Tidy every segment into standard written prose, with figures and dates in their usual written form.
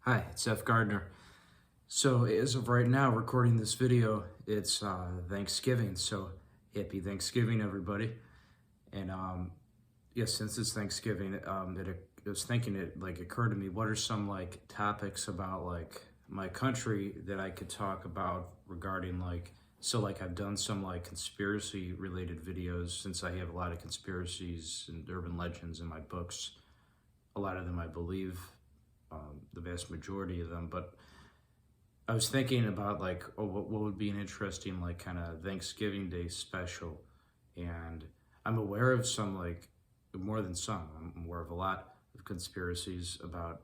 Hi, it's F. Gardner. So as of right now, recording this video, it's Thanksgiving. So happy Thanksgiving, everybody. And yeah, since it's Thanksgiving, I was thinking it like occurred to me. What are some like topics about like my country that I could talk about regarding like I've done some like conspiracy related videos since I have a lot of conspiracies and urban legends in my books. A lot of them I believe, the vast majority of them, but I was thinking about like, oh, what would be an interesting like kind of Thanksgiving Day special, and I'm aware of some like more than some. I'm aware of a lot of conspiracies about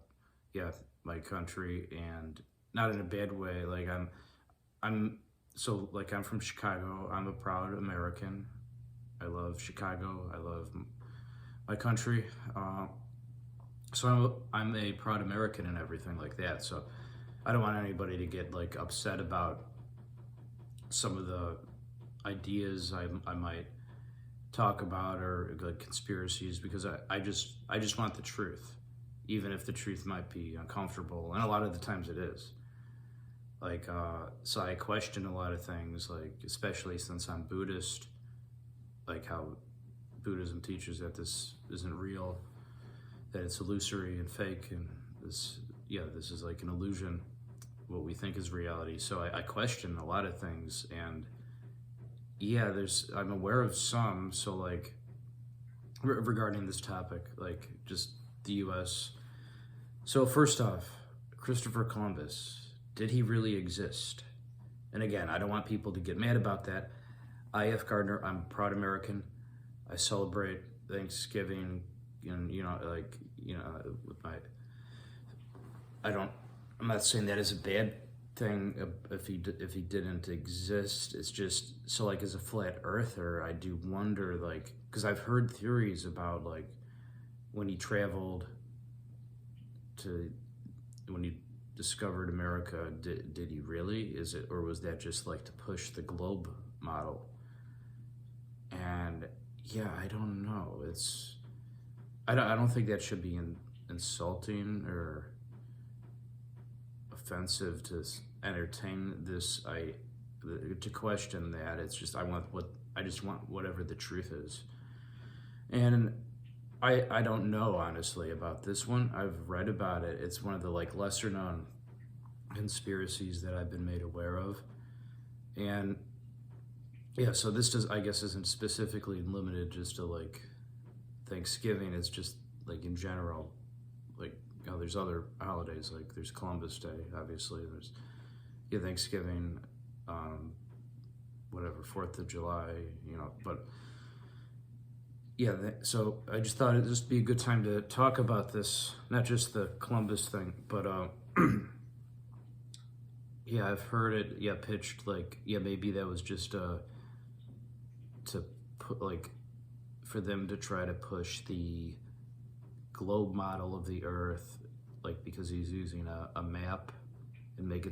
yeah my country, and not in a bad way. Like I'm so like I'm from Chicago. I'm a proud American. I love Chicago. I love my country. So I'm a proud American and everything like that. So I don't want anybody to get like upset about some of the ideas I might talk about or like conspiracies, because I just want the truth, even if the truth might be uncomfortable, and a lot of the times it is. Like so I question a lot of things, like especially since I'm Buddhist, like how Buddhism teaches that this isn't real, that it's illusory and fake, and this is like an illusion, what we think is reality. So I question a lot of things, and yeah, I'm aware of some. So like regarding this topic, like just the U.S. So first off, Christopher Columbus, did he really exist? And again, I don't want people to get mad about that. I.F. Gardner, I'm a proud American. I celebrate Thanksgiving, and with my, I'm not saying that is a bad thing if he didn't exist. It's just so like as a flat earther, I do wonder, like, because I've heard theories about like when he traveled to when he discovered America, did he really? Is it, or was that just like to push the globe model? And yeah, I don't know. I don't think that should be insulting or offensive to entertain this. To question that. It's just I just want whatever the truth is, and I don't know honestly about this one. I've read about it. It's one of the like lesser known conspiracies that I've been made aware of, and yeah. So this I guess isn't specifically limited just to like Thanksgiving. It's just like in general, like there's other holidays, like there's Columbus Day, obviously. There's Thanksgiving, whatever, 4th of July, But yeah, so I just thought it'd just be a good time to talk about this, not just the Columbus thing, but yeah, I've heard it, pitched like, maybe that was just to put like for them to try to push the globe model of the Earth, like because he's using a map and make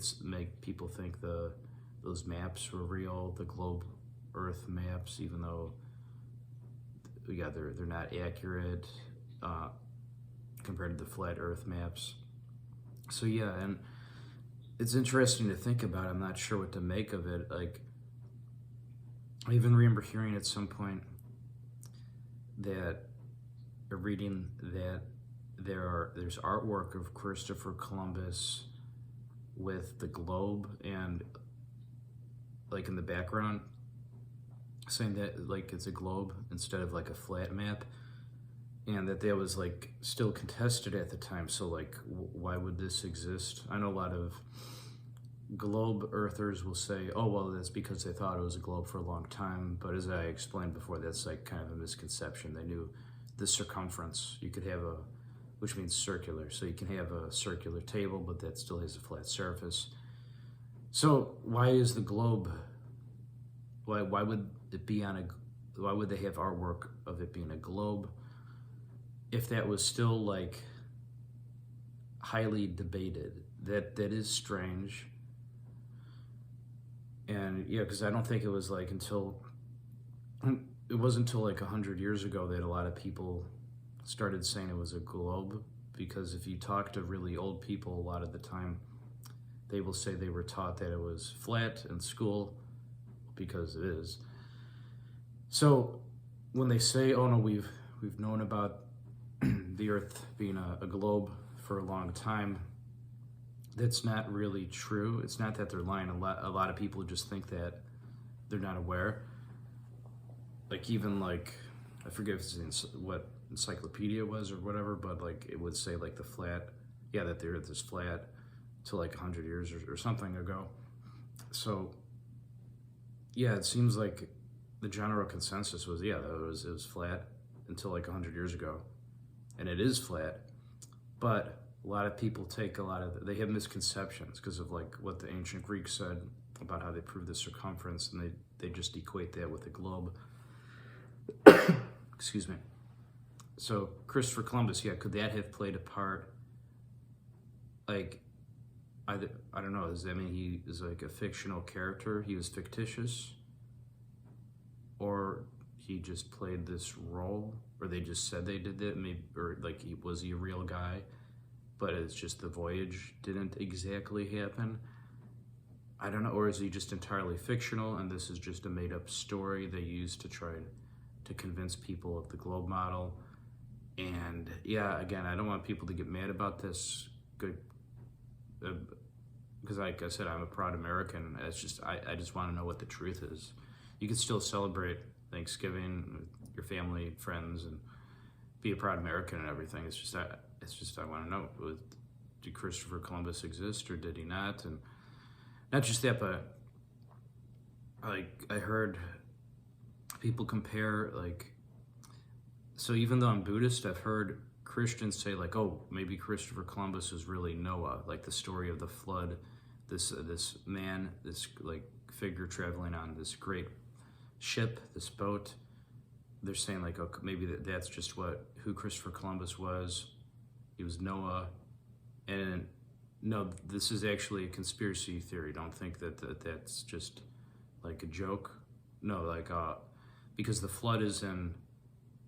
people think those maps were real, the globe Earth maps, even though they're not accurate compared to the flat Earth maps. So yeah, and it's interesting to think about. I'm not sure what to make of it. Like I even remember hearing at some point that, or reading that there's artwork of Christopher Columbus with the globe and like in the background, saying that like it's a globe instead of like a flat map, and that was like still contested at the time. So like why would this exist? I know a lot of globe earthers will say, oh well, that's because they thought it was a globe for a long time, but as I explained before, that's like kind of a misconception. They knew the circumference. You could have which means circular, so you can have a circular table, but that still has a flat surface. So why is the globe, why would it be why would they have artwork of it being a globe if that was still like highly debated? That is strange. And yeah, because I don't think it was like it wasn't until like 100 years ago that a lot of people started saying it was a globe, because if you talk to really old people, a lot of the time they will say they were taught that it was flat in school, because it is. So when they say, oh no, we've known about the Earth being a globe for a long time, that's not really true. It's not that they're lying. A lot of people just think that they're not aware. Like even like, I forget if it's what encyclopedia was or whatever, but like it would say like that the Earth is flat to like 100 years or something ago. So yeah, it seems like the general consensus was, that it was flat until like 100 years ago, and it is flat. But a lot of people they have misconceptions because of like what the ancient Greeks said about how they proved the circumference, and they just equate that with the globe. Excuse me. So Christopher Columbus, could that have played a part? Like, I don't know. Does that mean he is like a fictional character? He was fictitious? Or he just played this role? Or they just said they did that? Maybe, or like was he a real guy? But it's just the voyage didn't exactly happen? I don't know. Or is he just entirely fictional and this is just a made-up story they used to try to convince people of the globe model? And again, I don't want people to get mad about this. Good. Because like I said, I'm a proud American. It's just I just want to know what the truth is. You can still celebrate Thanksgiving with your family, friends, and be a proud American and everything. It's just I want to know, did Christopher Columbus exist or did he not? And not just that, but like I heard people compare so even though I'm Buddhist, I've heard Christians say like, oh, maybe Christopher Columbus is really Noah, like the story of the flood, this man, this like figure traveling on this great ship, this boat. They're saying like, oh, maybe that's just who Christopher Columbus was. He was Noah. And no, this is actually a conspiracy theory. Don't think that's just like a joke. No, because the flood is in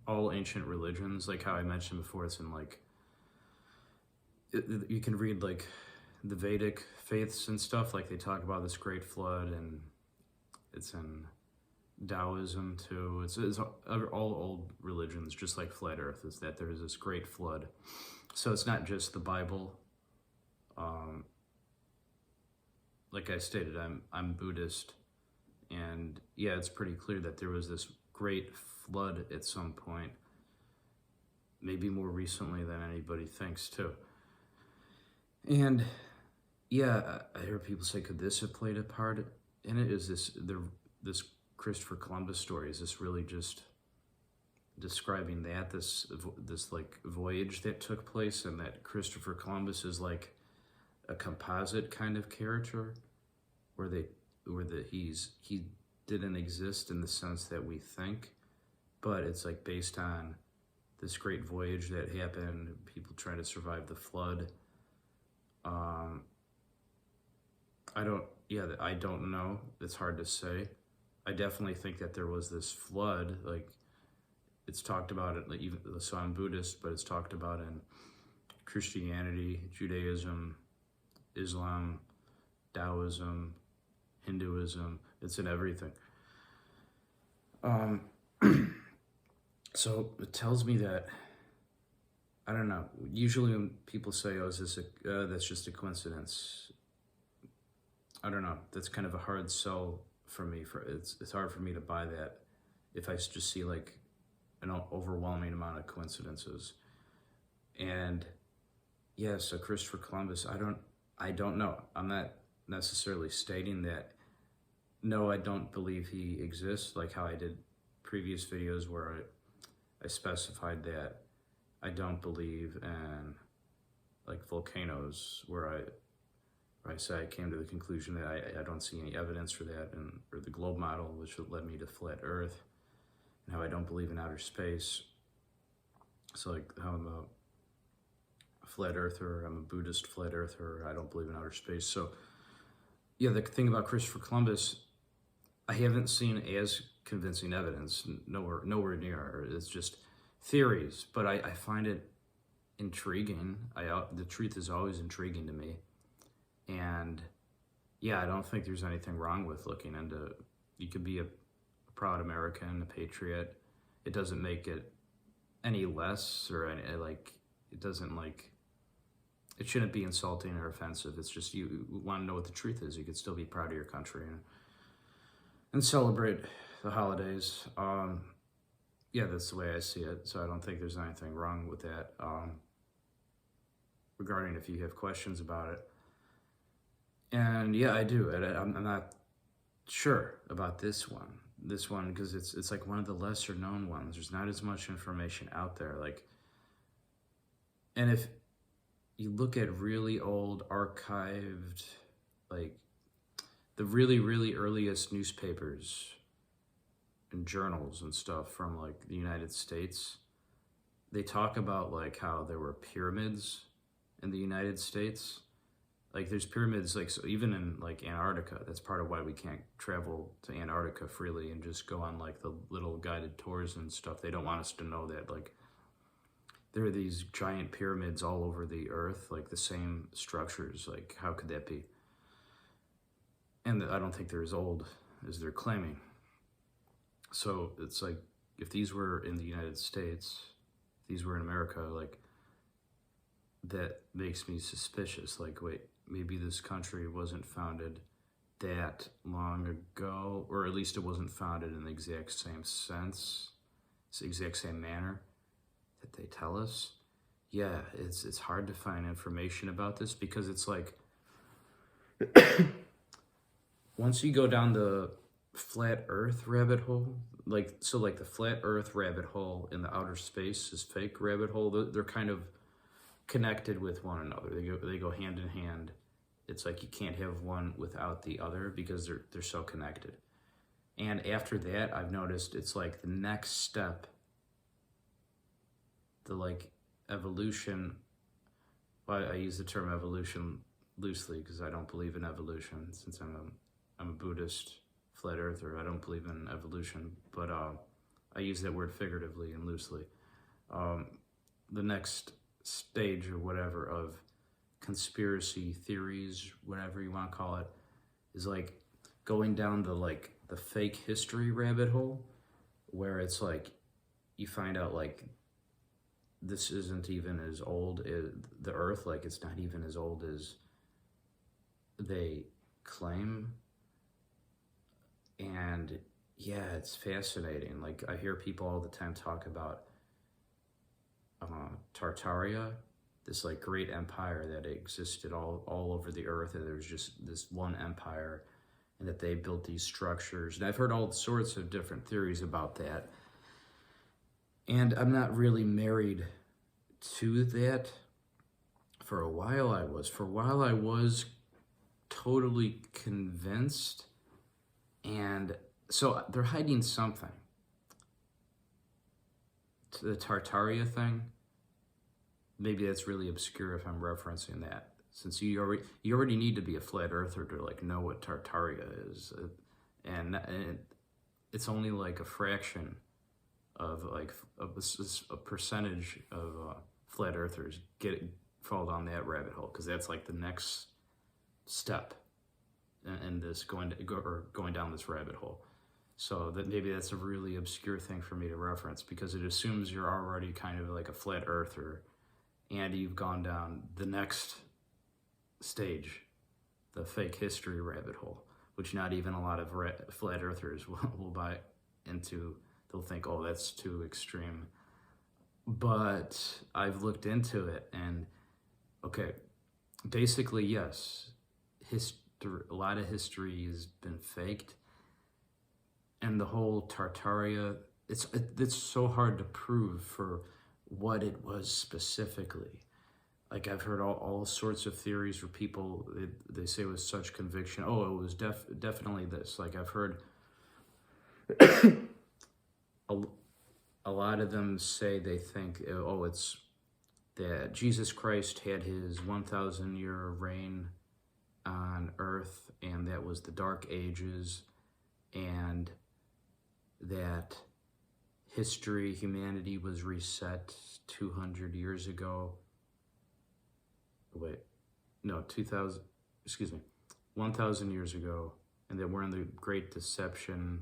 all ancient religions, like how I mentioned before. It's in you can read like the Vedic faiths and stuff, like they talk about this great flood, and it's in Taoism too. It's all old religions, just like flat earth, is that there's this great flood. So it's not just the Bible. Like I stated, I'm Buddhist, and it's pretty clear that there was this great flood at some point, maybe more recently than anybody thinks too. And I hear people say, could this have played a part in it? Is this Christopher Columbus story, is this really just describing this like voyage that took place, and that Christopher Columbus is like a composite kind of character, where he didn't exist in the sense that we think, but it's like based on this great voyage that happened, people trying to survive the flood. I don't know. It's hard to say. I definitely think that there was this flood. Like, it's talked about it. Like, even so, I'm Buddhist, but it's talked about in Christianity, Judaism, Islam, Taoism, Hinduism. It's in everything. So it tells me that, I don't know. Usually when people say, "Oh, is this that's just a coincidence?" I don't know. That's kind of a hard sell for me. It's hard for me to buy that if I just see like an overwhelming amount of coincidences. And so Christopher Columbus, I don't know. I'm not necessarily stating that. No, I don't believe he exists, like how I did previous videos where I specified that I don't believe in like volcanoes, where I say I came to the conclusion that I don't see any evidence for that, or the globe model, which led me to flat Earth, and how I don't believe in outer space. So like how I'm a flat earther, I'm a Buddhist flat earther, I don't believe in outer space. So the thing about Christopher Columbus, I haven't seen as convincing evidence, nowhere near. It's just theories, but I find it intriguing. The truth is always intriguing to me. And yeah, I don't think there's anything wrong with looking into, you could be a proud American, a patriot. It doesn't make it any less or any, like, it doesn't like, it shouldn't be insulting or offensive. It's just you want to know what the truth is. You could still be proud of your country and celebrate the holidays. Yeah, that's the way I see it. So I don't think there's anything wrong with that. Regarding if you have questions about it. And yeah, I do. I'm not sure about this one. Because it's like one of the lesser known ones. There's not as much information out there. Like, and if you look at really old archived, like the really, really earliest newspapers and journals and stuff from like the United States, they talk about like how there were pyramids in the United States. Like there's pyramids, like, so even in like Antarctica, that's part of why we can't travel to Antarctica freely and just go on like the little guided tours and stuff. They don't want us to know that like there are these giant pyramids all over the earth, like the same structures. Like how could that be? And I don't think they're as old as they're claiming. So it's like, if these were in the United States, if these were in America, like that makes me suspicious. Like, wait, maybe this country wasn't founded that long ago, or at least it wasn't founded in the exact same sense, it's the exact same manner that they tell us. Yeah, it's hard to find information about this because it's like, once you go down the flat earth rabbit hole, like, so like the flat earth rabbit hole in the outer space is fake rabbit hole, they're kind of connected with one another. They go hand in hand. It's like you can't have one without the other because they're so connected. And after that, I've noticed it's like the next step, the like evolution. Well, I use the term evolution loosely because I don't believe in evolution, since I'm a Buddhist flat earther. I don't believe in evolution, but I use that word figuratively and loosely. The next stage or whatever of conspiracy theories, whatever you want to call it, is like going down the fake history rabbit hole, where it's like you find out like this isn't even as old as the earth, like it's not even as old as they claim. And yeah, it's fascinating. Like I hear people all the time talk about Tartaria, this like great empire that existed all over the earth, and there was just this one empire, and that they built these structures. And I've heard all sorts of different theories about that. And I'm not really married to that. For a while I was totally convinced. And so they're hiding something. The Tartaria thing, maybe that's really obscure if I'm referencing that, since you already need to be a flat earther to like know what Tartaria is, and it's only like a fraction of like a percentage of flat earthers fall down that rabbit hole, because that's like the next step in this going down this rabbit hole. So that maybe that's a really obscure thing for me to reference, because it assumes you're already kind of like a flat earther and you've gone down the next stage, the fake history rabbit hole, which not even a lot of flat earthers will buy into. They'll think, oh, that's too extreme. But I've looked into it, and okay, basically, yes, a lot of history has been faked. And the whole Tartaria, it's so hard to prove for what it was specifically. Like I've heard all sorts of theories where people, they say with such conviction, oh, it was definitely this. Like I've heard a lot of them say they think, oh, it's that Jesus Christ had his 1,000-year reign on earth, and that was the Dark Ages, and that humanity was reset 200 years ago, wait, no, 2000, excuse me, 1,000 years ago, and that we're in the Great Deception,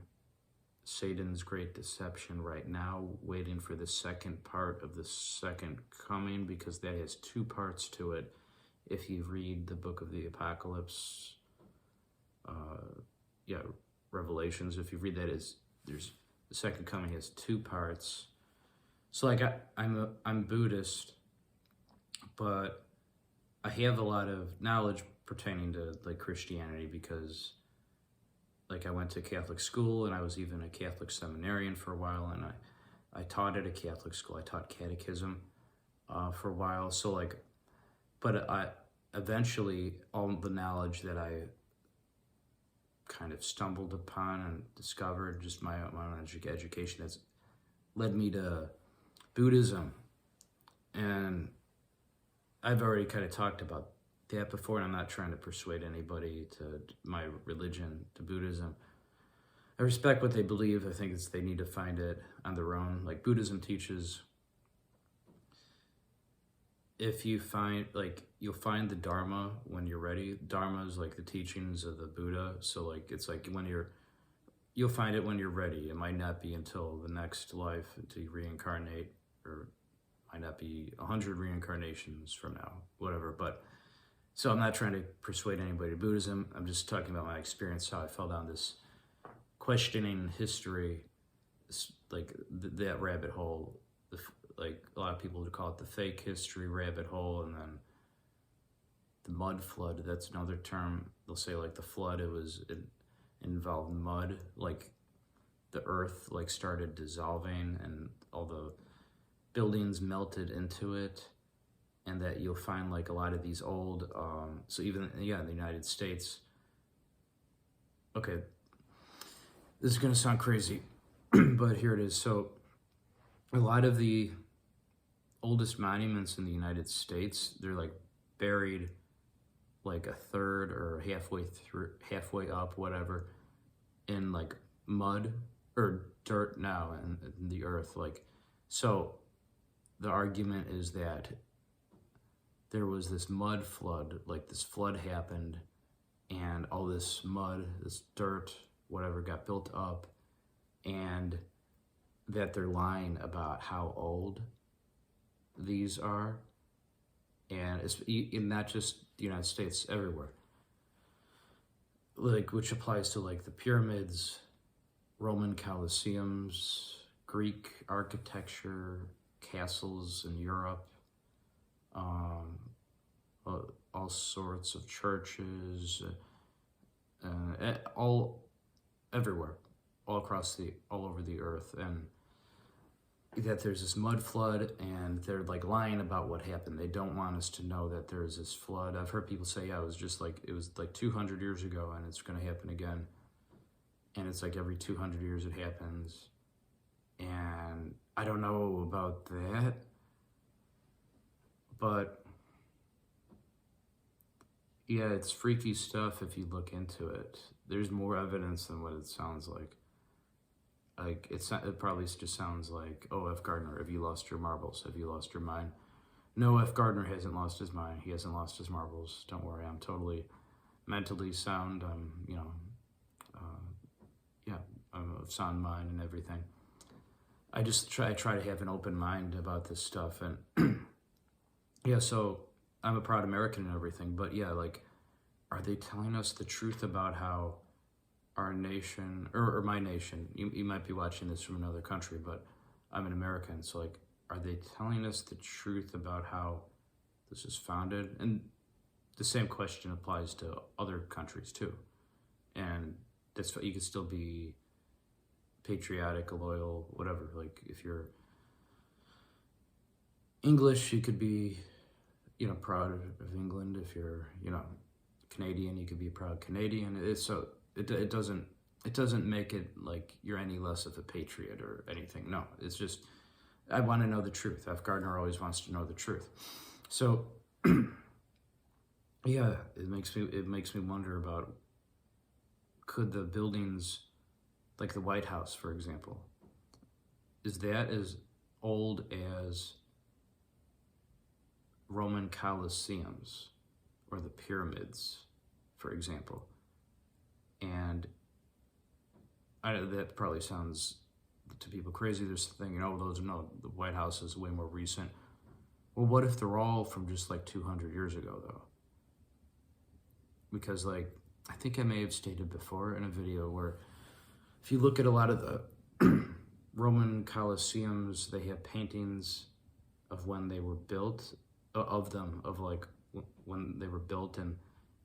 Satan's Great Deception right now, waiting for the second part of the second coming, because that has two parts to it. If you read the book of the Apocalypse, yeah, Revelations, if you read that, there's the second coming has two parts. So like I'm Buddhist, but I have a lot of knowledge pertaining to like Christianity, because like I went to Catholic school, and I was even a Catholic seminarian for a while, and I taught at a Catholic school. I taught catechism for a while. So like, but I eventually, all the knowledge that I kind of stumbled upon and discovered, just my own education, has led me to Buddhism. And I've already kind of talked about that before, and I'm not trying to persuade anybody to my religion, to Buddhism. I respect what they believe. I think they need to find it on their own. Like Buddhism teaches, if you find, like, you'll find the Dharma when you're ready. Dharma is like the teachings of the Buddha. So like, it's like you'll find it when you're ready. It might not be until the next life, until you reincarnate, or might not be 100 reincarnations from now, whatever. But so I'm not trying to persuade anybody to Buddhism. I'm just talking about my experience, how I fell down this questioning history, like that rabbit hole. Like a lot of people would call it the fake history rabbit hole, and then the mud flood. That's another term. They'll say like the flood. It involved mud, like the earth like started dissolving, and all the buildings melted into it. And that you'll find like a lot of these old, so even, yeah, in the United States, okay, this is gonna sound crazy, but here it is. So a lot of the oldest monuments in the United States, they're like buried like a third or halfway up, whatever, in like mud or dirt now in the earth. Like, so the argument is that there was this mud flood, like this flood happened, and all this mud, this dirt, whatever, got built up, and that they're lying about how old these are. And it's not just the United States, everywhere. Like, which applies to like the pyramids, Roman Colosseums, Greek architecture, castles in Europe, all sorts of churches, all everywhere, all over the earth, and that there's this mud flood, and they're like lying about what happened. They don't want us to know that there's this flood. I've heard people say, yeah, it was like 200 years ago, and it's going to happen again. And it's like every 200 years it happens. And I don't know about that, but yeah, it's freaky stuff if you look into it. There's more evidence than what it sounds like. Like, it probably just sounds like, oh, F. Gardner, have you lost your marbles? Have you lost your mind? No, F. Gardner hasn't lost his mind. He hasn't lost his marbles. Don't worry, I'm totally mentally sound. I'm, I'm of sound mind and everything. I just try to have an open mind about this stuff. And yeah, so I'm a proud American and everything, but yeah, like, are they telling us the truth about how our nation, or my nation, you might be watching this from another country, but I'm an American, so like, are they telling us the truth about how this is founded? And the same question applies to other countries too. And that's, you can still be patriotic, loyal, whatever. Like, if you're English, you could be, proud of England. If you're, Canadian, you could be a proud Canadian. It doesn't make it like you're any less of a patriot or anything. No, it's just, I want to know the truth. F. Gardner always wants to know the truth. So yeah, it makes me wonder about, could the buildings, like the White House, for example, is that as old as Roman Colosseums or the pyramids, for example. And that probably sounds to people crazy. They're thinking, oh, the White House is way more recent. Well, what if they're all from just like 200 years ago, though? Because, like, I think I may have stated before in a video where if you look at a lot of the Roman Colosseums, they have paintings of when they were built, of like when they were built, and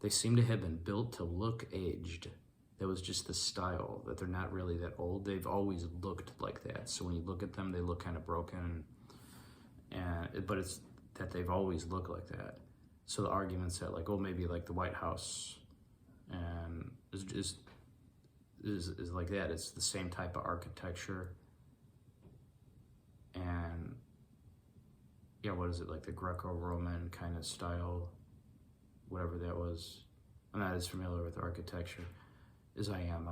they seem to have been built to look aged. That was just the style, that they're not really that old. They've always looked like that. So when you look at them, they look kind of broken, but it's that they've always looked like that. So the argument's that, like, oh, maybe like the White House and is like that. It's the same type of architecture. And yeah, what is it, like the Greco-Roman kind of style, whatever that was. I'm not as familiar with architecture as I am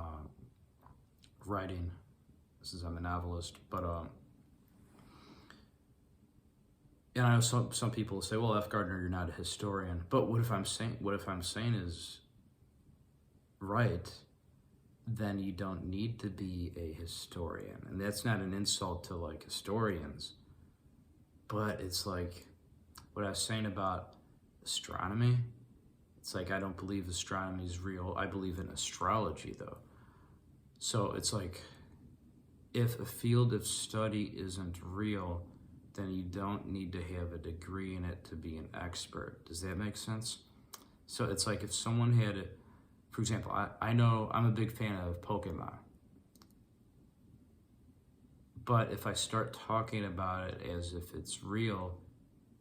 writing. I'm a novelist, but and I know some people say, well, F. Gardner, you're not a historian. But what if I'm saying is right, then you don't need to be a historian. And that's not an insult to like historians, but it's like what I was saying about astronomy. It's like, I don't believe astronomy is real. I believe in astrology, though. So it's like, if a field of study isn't real, then you don't need to have a degree in it to be an expert. Does that make sense? So it's like if someone had it, for example, I know I'm a big fan of Pokemon. But if I start talking about it as if it's real,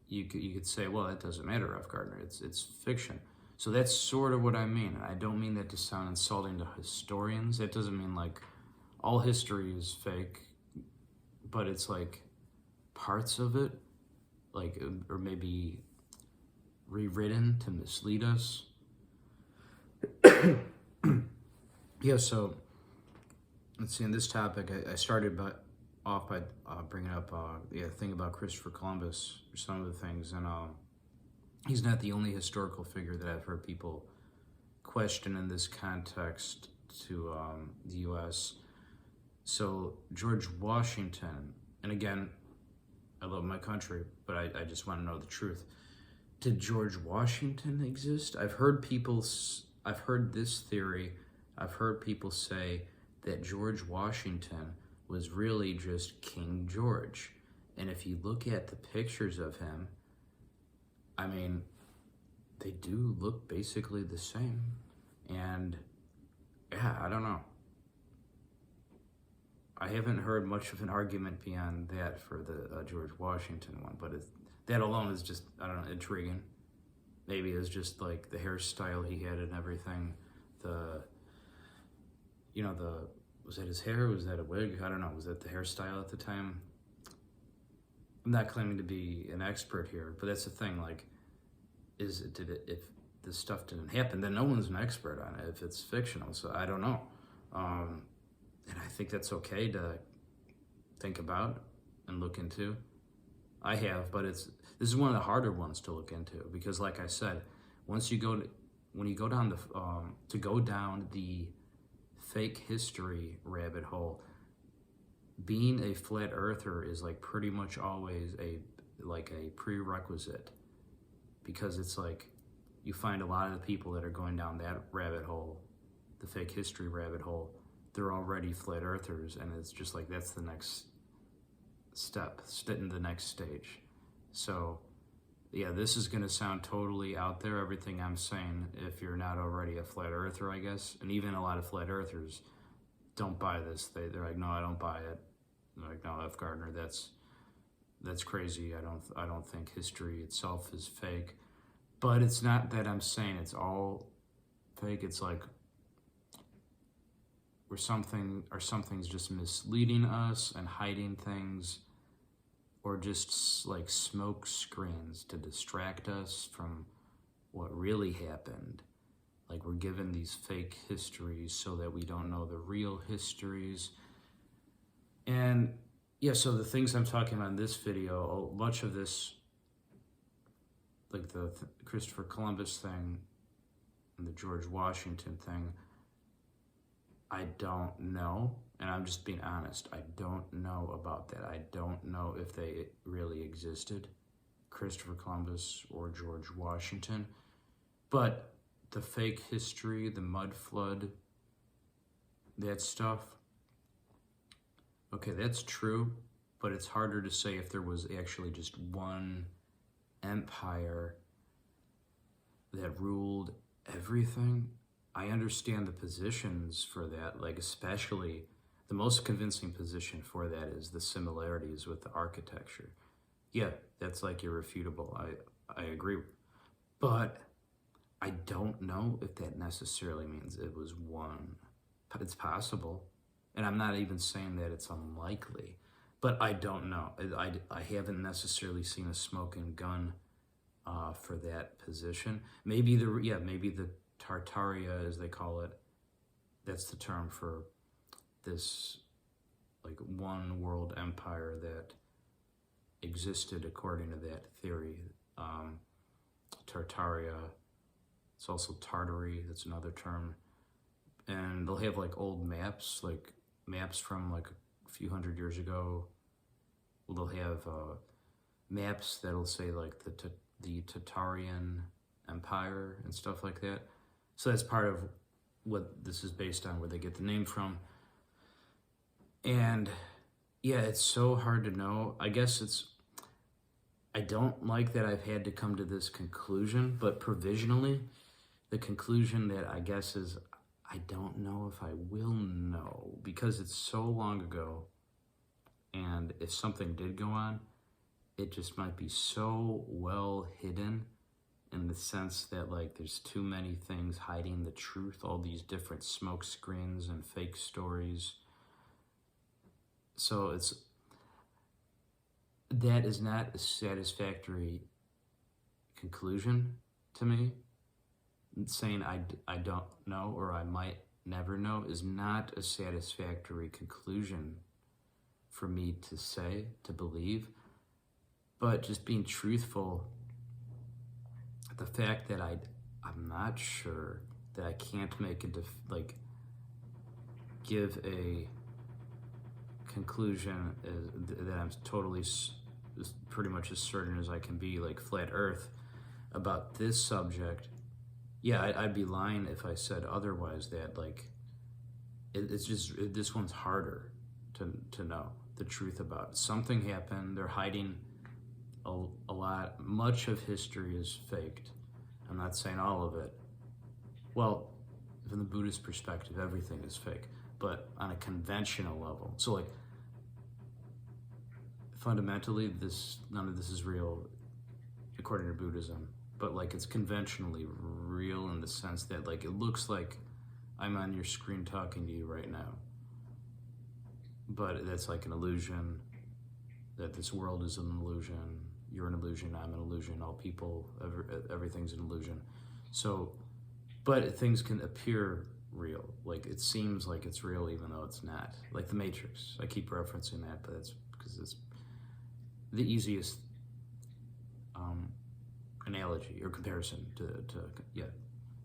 you could say, well, that doesn't matter, F. Gardner. It's fiction. So that's sort of what I mean. I don't mean that to sound insulting to historians. That doesn't mean like all history is fake, but it's like parts of it, like, or maybe rewritten to mislead us. Yeah, so let's see, in this topic, I started off by bringing up the thing about Christopher Columbus, or some of the things, and he's not the only historical figure that I've heard people question in this context to the U.S. So George Washington, and again, I love my country, but I just want to know the truth. Did George Washington exist? I've heard this theory. I've heard people say that George Washington was really just King George. And if you look at the pictures of him, I mean, they do look basically the same. And yeah, I don't know. I haven't heard much of an argument beyond that for the George Washington one, but that alone is just, I don't know, intriguing. Maybe it's just like the hairstyle he had and everything. Was that his hair? Was that a wig? I don't know. Was that the hairstyle at the time? I'm not claiming to be an expert here, but that's the thing. Like, if this stuff didn't happen, then no one's an expert on it if it's fictional. So I don't know. And I think that's okay to think about and look into. I have, but this is one of the harder ones to look into because, like I said, when you go down the fake history rabbit hole, being a flat earther is like pretty much always a prerequisite, because it's like you find a lot of the people that are going down that rabbit hole, the fake history rabbit hole, they're already flat earthers, and it's just like that's the next step in the next stage. So yeah, this is going to sound totally out there, everything I'm saying, if you're not already a flat earther, I guess. And even a lot of flat earthers don't buy this. They're like, no, I don't buy it. They're like, no, F. Gardner, that's crazy. I don't think history itself is fake. But it's not that I'm saying it's all fake. It's like something's just misleading us and hiding things, or just like smoke screens to distract us from what really happened. Like, we're given these fake histories so that we don't know the real histories. And yeah, so the things I'm talking about in this video, much of this like the Christopher Columbus thing and the George Washington thing, I don't know, and I'm just being honest. I don't know about that. I don't know if they really existed, Christopher Columbus or George Washington. But the fake history, the mud flood, that stuff, okay, that's true, but it's harder to say if there was actually just one empire that ruled everything. I understand the positions for that, like especially the most convincing position for that is the similarities with the architecture. Yeah, that's like irrefutable. I agree. But I don't know if that necessarily means it was one. It's possible. And I'm not even saying that it's unlikely. But I don't know. I haven't necessarily seen a smoking gun for that position. Maybe the Tartaria, as they call it, that's the term for this like one world empire that existed according to that theory. Tartaria, it's also Tartary, that's another term. And they'll have like old maps, like maps from like a few hundred years ago. They'll have maps that'll say like the Tartarian Empire and stuff like that. So that's part of what this is based on, where they get the name from. And yeah, it's so hard to know. I guess I don't like that I've had to come to this conclusion, but provisionally, the conclusion that I guess is I don't know if I will know, because it's so long ago. And if something did go on, it just might be so well hidden, in the sense that like there's too many things hiding the truth, all these different smoke screens and fake stories. So that is not a satisfactory conclusion to me. Saying I don't know, or I might never know, is not a satisfactory conclusion for me to say, to believe. But just being truthful, the fact that I'm not sure, that I can't make give a conclusion that I'm totally pretty much as certain as I can be, like flat earth, about this subject. Yeah, I'd be lying if I said otherwise, that like it's just, this one's harder to know the truth about. Something happened, they're hiding a lot. Much of history is faked. I'm not saying all of it. Well, from the Buddhist perspective, everything is fake, but on a conventional level. So like fundamentally, none of this is real according to Buddhism, but like it's conventionally real in the sense that like it looks like I'm on your screen talking to you right now, but that's like an illusion, that this world is an illusion, you're an illusion, I'm an illusion, all people, everything's an illusion. So, but things can appear real, like it seems like it's real even though it's not. Like the Matrix, I keep referencing that, but that's because it's the easiest analogy or comparison to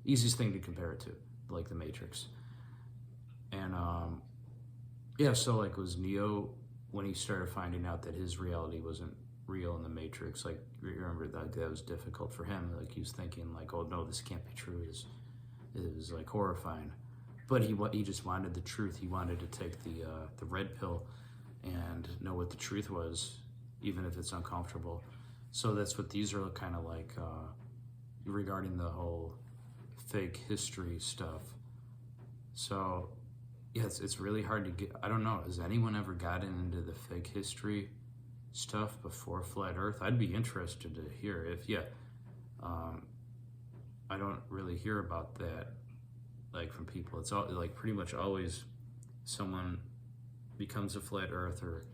easiest thing to compare it to, like the Matrix. And so like was Neo, when he started finding out that his reality wasn't real in the Matrix, like remember that was difficult for him. Like he was thinking like, oh no, this can't be true. It was like horrifying. But he just wanted the truth. He wanted to take the red pill and know what the truth was, even if it's uncomfortable. So that's what these are kind of like regarding the whole fake history stuff. So yeah, it's really hard to get. I don't know, has anyone ever gotten into the fake history stuff before flat earth? I'd be interested to hear if I don't really hear about that like from people. It's all like pretty much always someone becomes a flat earther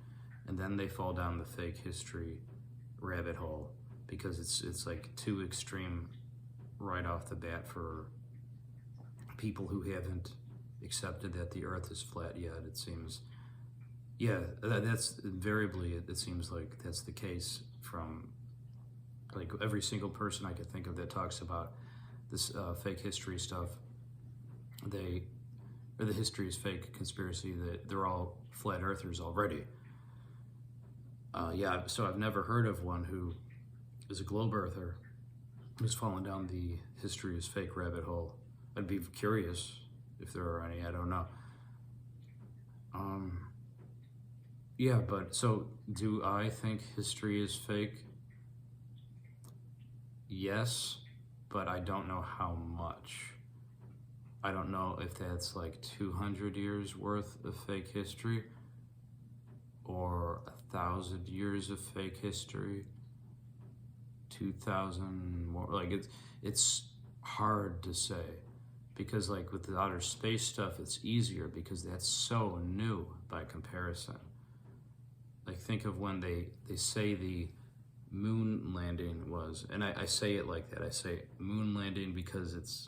and then they fall down the fake history rabbit hole, because it's like too extreme right off the bat for people who haven't accepted that the earth is flat yet. It seems, yeah, that's invariably, it seems like that's the case from Like every single person I could think of that talks about this fake history stuff, or the history is fake conspiracy, that they're all flat earthers already. Yeah, so I've never heard of one who is a globe earther who's fallen down the history is fake rabbit hole. I'd be curious if there are any, I don't know. Yeah, but so do I think history is fake? Yes, but I don't know how much. I don't know if that's like 200 years worth of fake history or 1,000 years of fake history, 2,000 more. Like it's hard to say, because like with the outer space stuff, it's easier because that's so new by comparison. Like think of when they say the moon landing was, and I say it like that. I say moon landing because it's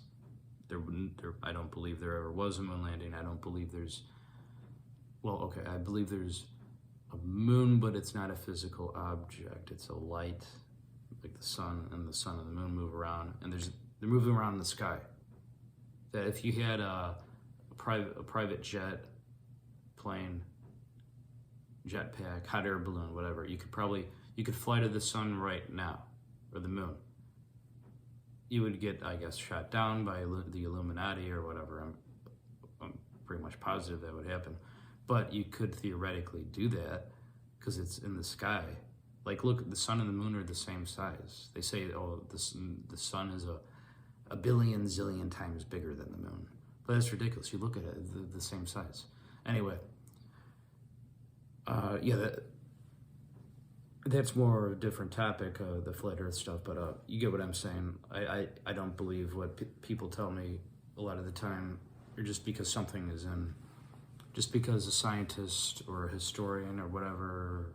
there. I don't believe there ever was a moon landing. I don't believe there's. Well, okay, I believe there's a moon, but it's not a physical object. It's a light, like the sun and the moon move around, and they're moving around in the sky. That if you had a private jet plane, jetpack, hot air balloon, whatever, you could fly to the sun right now, or the moon. You would get, I guess, shot down by the Illuminati or whatever. I'm pretty much positive that would happen. But you could theoretically do that because it's in the sky. Like, look, the sun and the moon are the same size. They say, oh, the sun is a billion zillion times bigger than the moon. But that's ridiculous. You look at it, the same size. Anyway, yeah, that's more a different topic, the flat earth stuff, but you get what I'm saying. I don't believe what people tell me a lot of the time, or just because something is just because a scientist or a historian or whatever,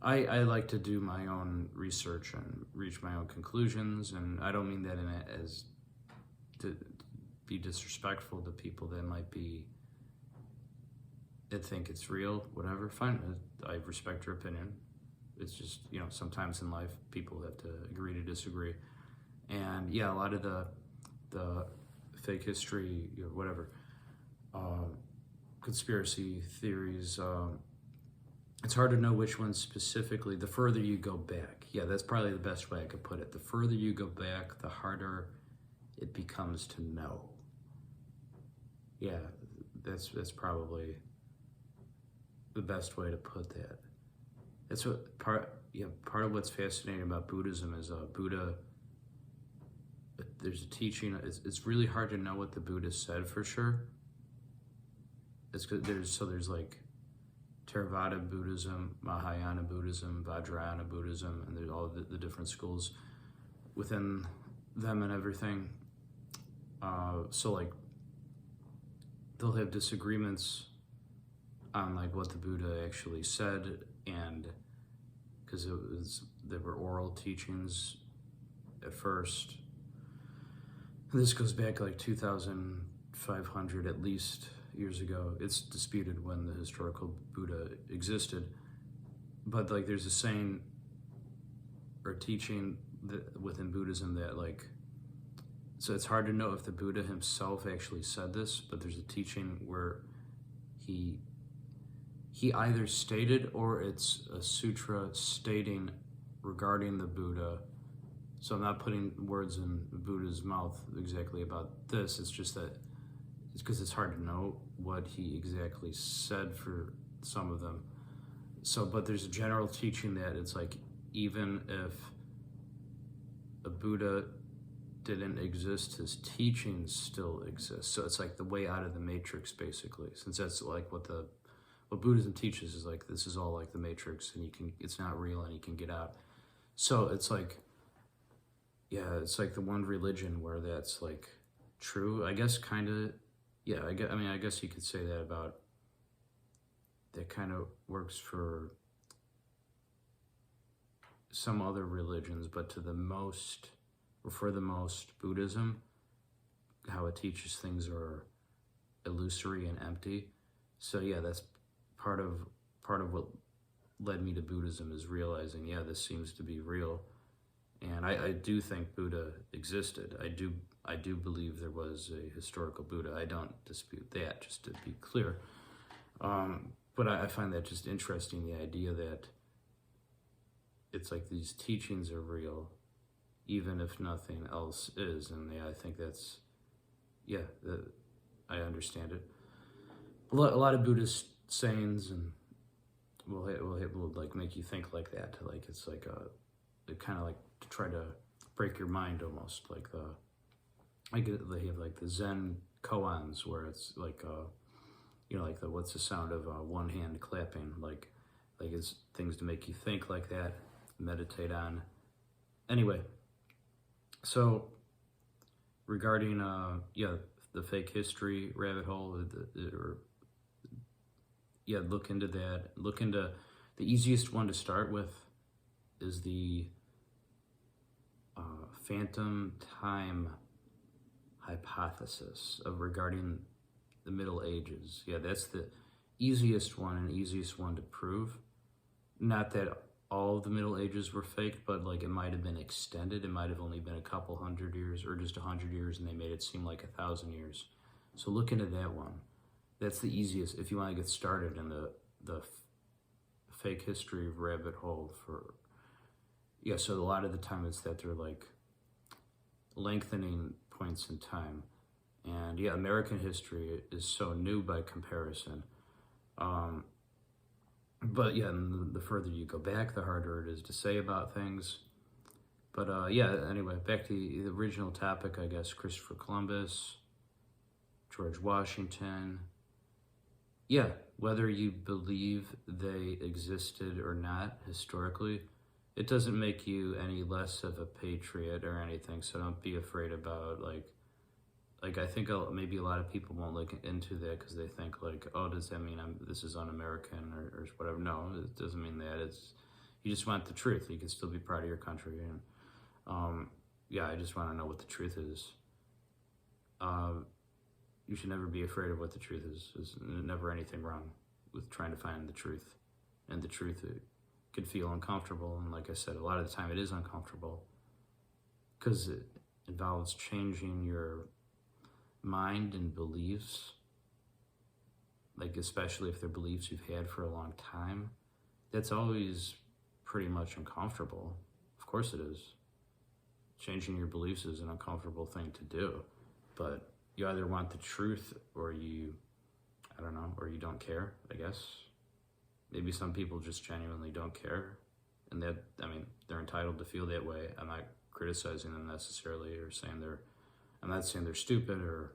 I like to do my own research and reach my own conclusions, and I don't mean that as to be disrespectful to people that think it's real, whatever, fine, I respect your opinion. It's just, sometimes in life people have to agree to disagree. And yeah, a lot of the fake history, whatever, conspiracy theories, it's hard to know which ones specifically. The further you go back, yeah, that's probably the best way I could put it. The further you go back, the harder it becomes to know. Yeah, that's probably the best way to put that. That's what part of what's fascinating about Buddhism is Buddha. There's a teaching. It's really hard to know what the Buddha said for sure. It's good. There's like Theravada Buddhism, Mahayana Buddhism, Vajrayana Buddhism, and there's all the different schools within them and everything. So like they'll have disagreements on like what the Buddha actually said, and because there were oral teachings at first. This goes back like 2,500 at least years ago. It's disputed when the historical Buddha existed, but like there's a saying or teaching within Buddhism that like, so it's hard to know if the Buddha himself actually said this, but there's a teaching where he either stated, or it's a sutra stating regarding the Buddha. So I'm not putting words in Buddha's mouth exactly about this. It's just that it's because it's hard to know what he exactly said for some of them. So, but there's a general teaching that it's like, even if a Buddha didn't exist, his teachings still exist. So it's like the way out of the matrix, basically, since that's like what Buddhism teaches is like, this is all like the matrix, and it's not real, and you can get out. So it's like, yeah, it's like the one religion where that's like true, I guess, kind of. Yeah, I guess you could say that about, that kind of works for some other religions, but for the most, Buddhism, how it teaches things are illusory and empty. So yeah, that's part of what led me to Buddhism, is realizing, yeah, this seems to be real. And I do think Buddha existed. I do believe there was a historical Buddha. I don't dispute that, just to be clear. But I find that just interesting, the idea that it's like these teachings are real, even if nothing else is. And yeah, I think that's, yeah, I understand it. A lot of Buddhist sayings and will like make you think like that. Like it's like it kind of like to try to break your mind almost. Like they have like the Zen koans where it's like like the what's the sound of one hand clapping, like it's things to make you think like that, meditate on. Anyway, so regarding the fake history rabbit hole, look into that. Look into the easiest one to start with is the phantom time hypothesis of regarding the Middle Ages. Yeah, that's the easiest one and easiest one to prove. Not that all of the Middle Ages were faked, but like it might have been extended. It might have only been a couple 100 years or just 100 years, and they made it seem like 1,000 years. So look into that one. That's the easiest if you want to get started in the fake history rabbit hole for. Yeah, so a lot of the time it's that they're like lengthening points in time. And yeah, American history is so new by comparison. But yeah, and the further you go back, the harder it is to say about things. But anyway, back to the original topic, I guess, Christopher Columbus, George Washington. Yeah, whether you believe they existed or not historically, it doesn't make you any less of a patriot or anything, so don't be afraid about, like I think maybe a lot of people won't look into that because they think, like, oh, does that mean this is un-American or whatever? No, it doesn't mean that. It's you just want the truth. You can still be proud of your country. And I just want to know what the truth is. You should never be afraid of what the truth is. There's never anything wrong with trying to find the truth. And the truth could feel uncomfortable. And like I said, a lot of the time it is uncomfortable because it involves changing your mind and beliefs. Like, especially if they're beliefs you've had for a long time. That's always pretty much uncomfortable. Of course it is. Changing your beliefs is an uncomfortable thing to do. But you either want the truth or you don't care, I guess. Maybe some people just genuinely don't care. And they're entitled to feel that way. I'm not criticizing them necessarily or saying I'm not saying they're stupid or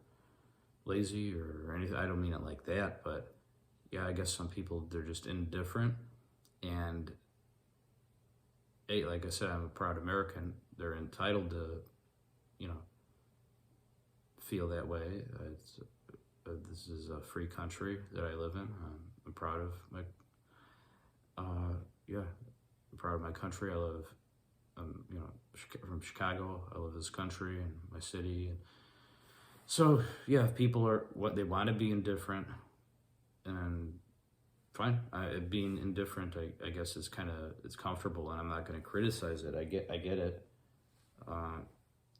lazy or anything. I don't mean it like that, but yeah, I guess some people, they're just indifferent. And hey, like I said, I'm a proud American. They're entitled to, feel that way. This is a free country that I live in. I'm proud of I'm proud of my country. I live, from Chicago. I love this country and my city. And so, yeah, if people are what they want to be indifferent, and fine. Being indifferent, I guess, it's comfortable, and I'm not going to criticize it. I get it.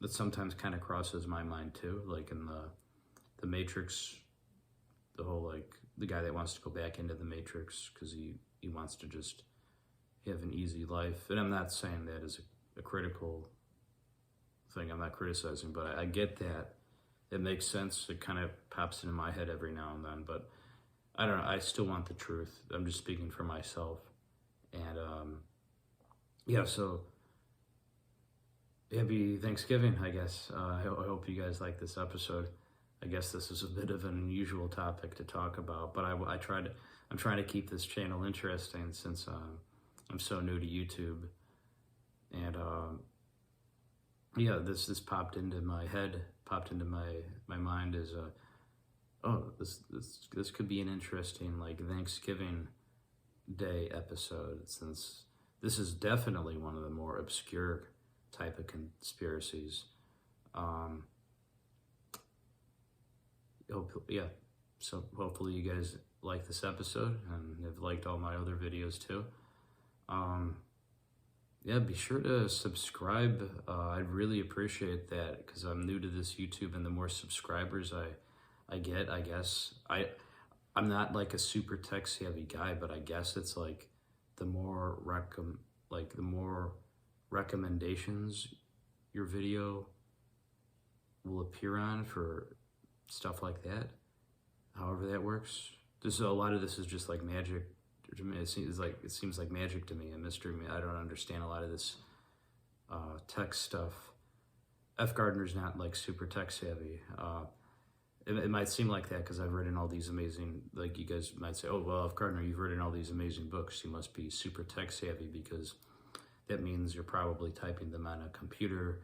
That sometimes kind of crosses my mind too, like in the Matrix, the whole the guy that wants to go back into the Matrix because he wants to just have an easy life. And I'm not saying that as a critical thing. I'm not criticizing, but I get that. It makes sense. It kind of pops into my head every now and then, but I don't know. I still want the truth. I'm just speaking for myself. And so happy Thanksgiving, I guess. I hope you guys like this episode. I guess this is a bit of an unusual topic to talk about, but I'm trying to keep this channel interesting since I'm so new to YouTube. And this popped into my head, popped into my mind as this could be an interesting Thanksgiving Day episode, since this is definitely one of the more obscure type of conspiracies. So hopefully you guys like this episode and have liked all my other videos too. Yeah, be sure to subscribe. I'd really appreciate that because I'm new to this YouTube, and the more subscribers I get, I guess I'm not like a super tech savvy guy, but I guess it's like the more the more recommendations your video will appear on for stuff like that. However that works. Just a lot of this is just like magic to me. It seems like magic to me, a mystery. I don't understand a lot of this tech stuff. F. Gardner's not like super tech savvy. It might seem like that because I've written all these amazing, like you guys might say, oh, well, F. Gardner, you've written all these amazing books. You must be super tech savvy because that means you're probably typing them on a computer.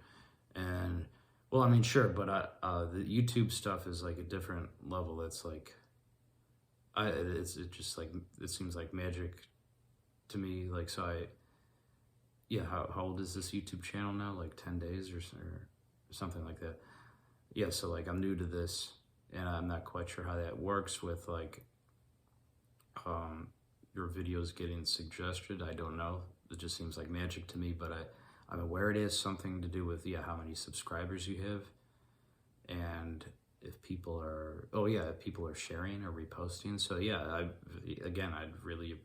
And, well, I mean, sure, but the YouTube stuff is like a different level. It's like, it seems like magic to me. Like, so yeah, how old is this YouTube channel now? Like 10 days or something like that. Yeah, so like I'm new to this and I'm not quite sure how that works with like your videos getting suggested. I don't know. It just seems like magic to me, but I'm aware it has something to do with, yeah, how many subscribers you have. And if people are, if people are sharing or reposting. So yeah, I'd really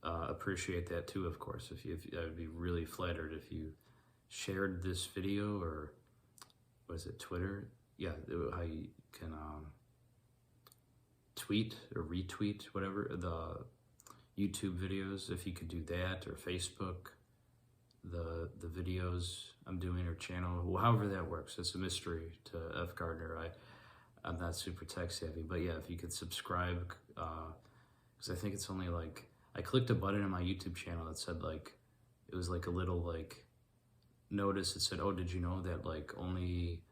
appreciate that too, of course. I would be really flattered if you shared this video, or what is it, Twitter? Yeah, how you can tweet or retweet, whatever, the YouTube videos, if you could do that, or Facebook, the videos I'm doing, or channel, however that works. It's a mystery to F. Gardner. I'm not super tech savvy, but yeah, if you could subscribe, because I think it's only like, I clicked a button on my YouTube channel that said like, it was like a little like notice. It said, oh, did you know that like only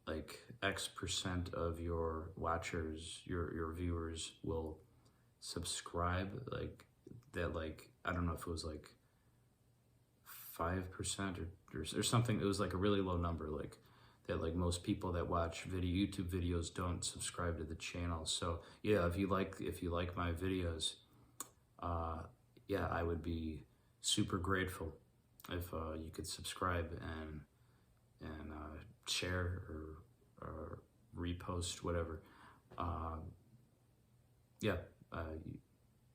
like X% of your watchers, your viewers will subscribe, like that, like, I don't know if it was like 5% or something. It was like a really low number, like that, like most people that watch YouTube videos don't subscribe to the channel. So yeah, if you like my videos, yeah, I would be super grateful if you could subscribe and share or repost, whatever. Yeah,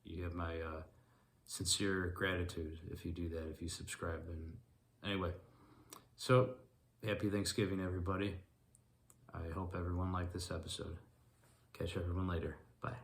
you have my sincere gratitude if you do that, if you subscribe. And anyway, so happy Thanksgiving, everybody. I hope everyone liked this episode. Catch everyone later. Bye.